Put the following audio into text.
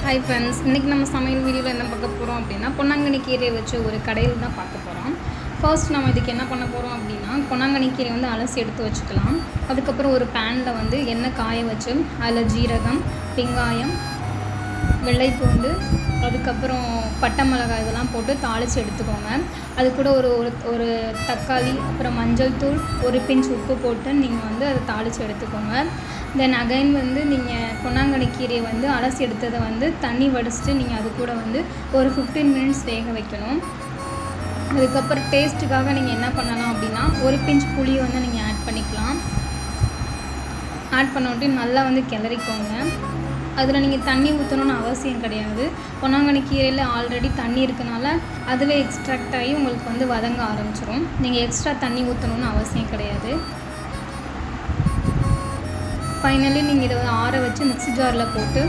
Hi friends, இன்றைக்கி நம்ம சமையல் வீடியோவில் என்ன பார்க்க போகிறோம் அப்படின்னா பொன்னாங்கண்ணி கீரையை வச்சு ஒரு கடையில் தான் பார்க்க போகிறோம். ஃபர்ஸ்ட் நம்ம இதுக்கு என்ன பண்ண போகிறோம் அப்படின்னா பொன்னாங்கண்ணி கீரை வந்து அலசி எடுத்து வச்சுக்கலாம். அதுக்கப்புறம் ஒரு பேனில் வந்து எண்ணெய் காய வச்சு அதில் ஜீரகம், வெங்காயம், வெள்ளைப்பூண்டு, அதுக்கப்புறம் பட்டை மிளகாய் இதெல்லாம் போட்டு தாளித்து எடுத்துக்கோங்க. அது கூட ஒரு தக்காளி, அப்புறம் மஞ்சள் தூள், ஒரு பிஞ்ச் உப்பு போட்டு நீங்கள் வந்து அதை தாளித்து எடுத்துக்கோங்க. தென் அகைன் வந்து நீங்கள் பொன்னாங்கண்ணி கீரையை வந்து அலசி எடுத்ததை வந்து தண்ணி வடிச்சிட்டு நீங்கள் அது கூட வந்து ஒரு 15 மினிட்ஸ் வேக வைக்கணும். அதுக்கப்புறம் டேஸ்ட்டுக்காக நீங்கள் என்ன பண்ணலாம் அப்படின்னா ஒரு பிஞ்ச் புளி வந்து நீங்கள் ஆட் பண்ணிக்கலாம். ஆட் பண்ணிட்டு நல்லா வந்து கிளறிக்கோங்க. அதில் நீங்கள் தண்ணி ஊற்றணுன்னு அவசியம் கிடையாது. பொன்னாங்கண்ணி கீரையில் ஆல்ரெடி தண்ணி இருக்கனால அதுவே எக்ஸ்ட்ராக்ட் ஆகி உங்களுக்கு வந்து வதங்க ஆரம்பிச்சிடும். நீங்கள் எக்ஸ்ட்ரா தண்ணி ஊற்றணுன்னு அவசியம் கிடையாது. ஃபைனலி நீங்கள் இதை ஆற வச்சு மிக்ஸி ஜாரில் போட்டு